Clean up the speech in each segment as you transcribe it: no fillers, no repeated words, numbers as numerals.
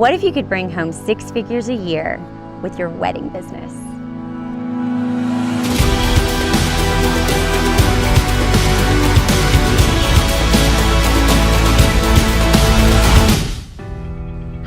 What if you could bring home 6 figures a year with your wedding business?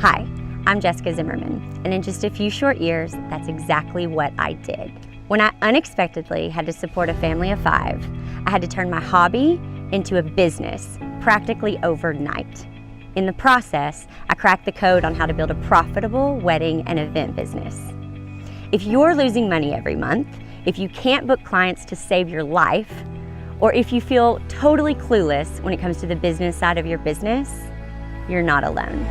Hi, I'm Jessica Zimmerman, and in just a few short years, that's exactly what I did. When I unexpectedly had to support a family of 5, I had to turn my hobby into a business practically overnight. In the process, I cracked the code on how to build a profitable wedding and event business. If you're losing money every month, if you can't book clients to save your life, or if you feel totally clueless when it comes to the business side of your business, you're not alone.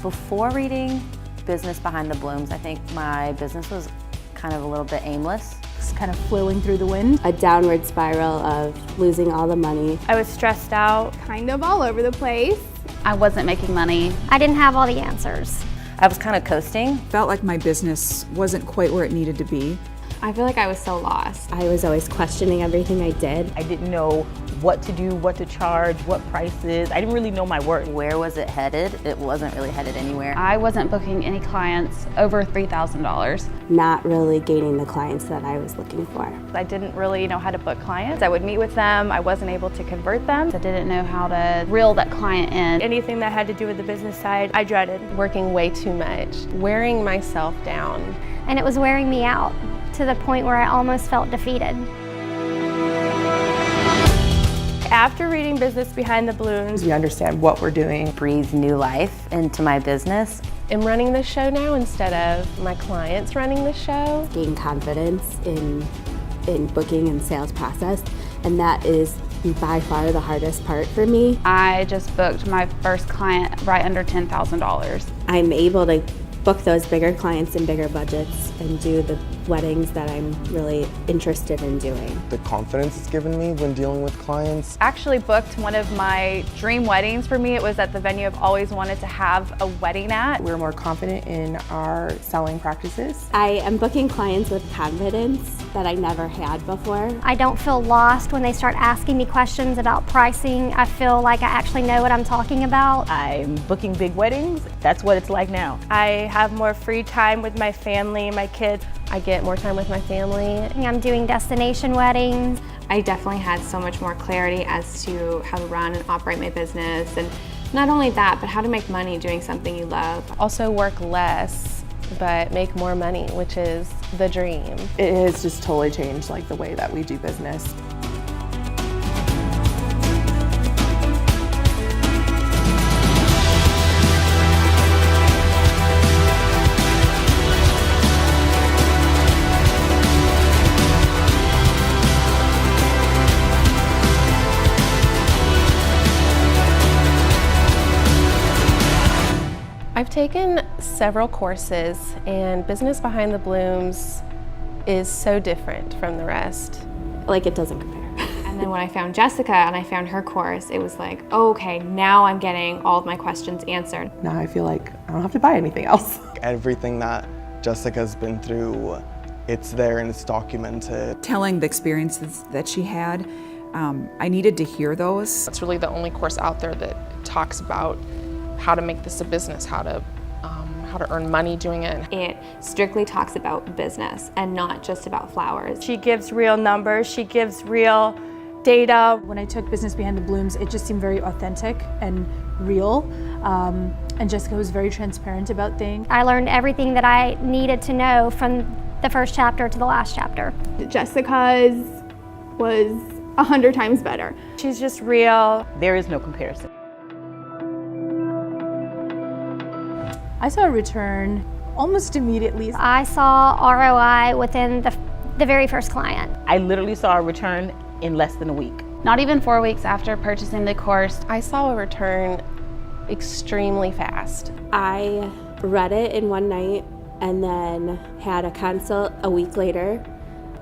Before reading Business Behind the Blooms, I think my business was kind of a little bit aimless. It's kind of flowing through the wind. A downward spiral of losing all the money. I was stressed out, kind of all over the place. I wasn't making money. I didn't have all the answers. I was kind of coasting. Felt like my business wasn't quite where it needed to be. I feel like I was so lost. I was always questioning everything I did. I didn't know what to do, what to charge, what prices. I didn't really know my worth. Where was it headed? It wasn't really headed anywhere. I wasn't booking any clients over $3,000. Not really gaining the clients that I was looking for. I didn't really know how to book clients. I would meet with them. I wasn't able to convert them. I didn't know how to reel that client in. Anything that had to do with the business side, I dreaded. Working way too much, wearing myself down. And it was wearing me out to the point where I almost felt defeated. After reading Business Behind the Blooms, We understand what we're doing. Breathe new life into my business. I'm running the show now instead of my clients running the show. Gain confidence in booking and sales process, and that is by far the hardest part for me. I just booked my first client right under $10,000. I'm able to book those bigger clients and bigger budgets and do the weddings that I'm really interested in doing. The confidence it's given me when dealing with clients. actually booked one of my dream weddings for me. It was at the venue I've always wanted to have a wedding at. We're more confident in our selling practices. I am booking clients with confidence that I never had before. I don't feel lost when they start asking me questions about pricing. I feel like I actually know what I'm talking about. I'm booking big weddings. That's what it's like now. I have more free time with my family, my kids. I get more time with my family. I'm doing destination weddings. I definitely had so much more clarity as to how to run and operate my business, and not only that, but how to make money doing something you love. Also work less, but make more money, which is the dream. It has just totally changed the way that we do business. I've taken several courses, and Business Behind the Blooms is so different from the rest. It doesn't compare. And then when I found Jessica and I found her course, it was like, oh, okay, now I'm getting all of my questions answered. Now I feel like I don't have to buy anything else. Everything that Jessica's been through, it's there and it's documented. Telling the experiences that she had, I needed to hear those. It's really the only course out there that talks about how to make this a business, how to earn money doing it. It strictly talks about business and not just about flowers. She gives real numbers, she gives real data. When I took Business Behind the Blooms, it just seemed very authentic and real. And Jessica was very transparent about things. I learned everything that I needed to know from the first chapter to the last chapter. Jessica's was 100 times better. She's just real. There is no comparison. I saw a return almost immediately. I saw ROI within the very first client. I literally saw a return in less than a week. Not even 4 weeks after purchasing the course. I saw a return extremely fast. I read it in one night and then had a consult a week later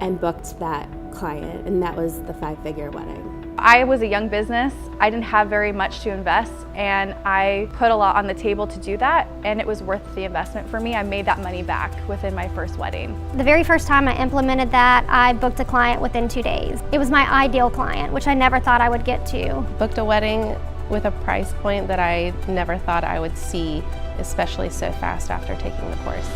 and booked that client, and that was the 5-figure wedding. I was a young business. I didn't have very much to invest, and I put a lot on the table to do that, and it was worth the investment for me. I made that money back within my first wedding. The very first time I implemented that, I booked a client within 2 days. It was my ideal client, which I never thought I would get to. Booked a wedding with a price point that I never thought I would see, especially so fast after taking the course.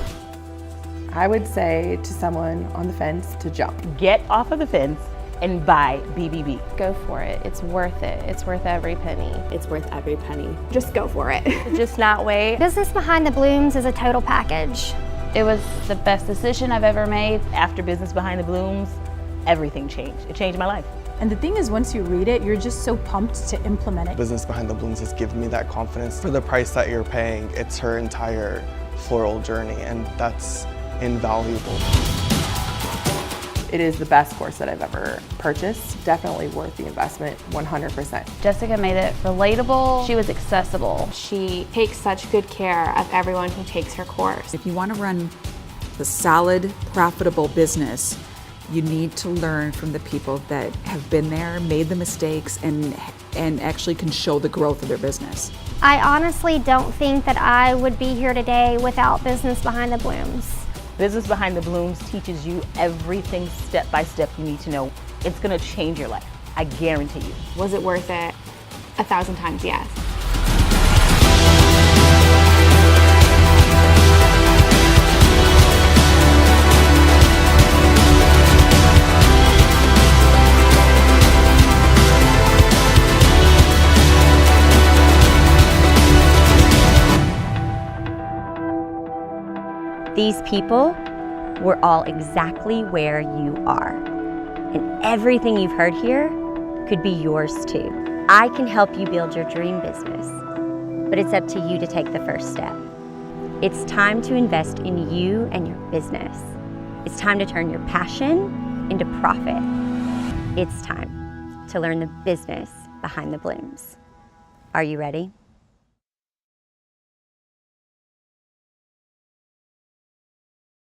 I would say to someone on the fence to jump. Get off of the fence and buy BBB. Go for it. It's worth it. It's worth every penny. It's worth every penny. Just go for it. Just not wait. Business Behind the Blooms is a total package. It was the best decision I've ever made. After Business Behind the Blooms, everything changed. It changed my life. And the thing is, once you read it, you're just so pumped to implement it. Business Behind the Blooms has given me that confidence. For the price that you're paying, it's her entire floral journey, and that's invaluable. It is the best course that I've ever purchased. Definitely worth the investment, 100%. Jessica made it relatable. She was accessible. She takes such good care of everyone who takes her course. If you want to run a solid, profitable business, you need to learn from the people that have been there, made the mistakes, and actually can show the growth of their business. I honestly don't think that I would be here today without Business Behind the Blooms. Business Behind the Blooms teaches you everything step by step you need to know. It's gonna change your life, I guarantee you. Was it worth it? 1,000 times yes. These people were all exactly where you are. And everything you've heard here could be yours too. I can help you build your dream business, but it's up to you to take the first step. It's time to invest in you and your business. It's time to turn your passion into profit. It's time to learn the business behind the blooms. Are you ready?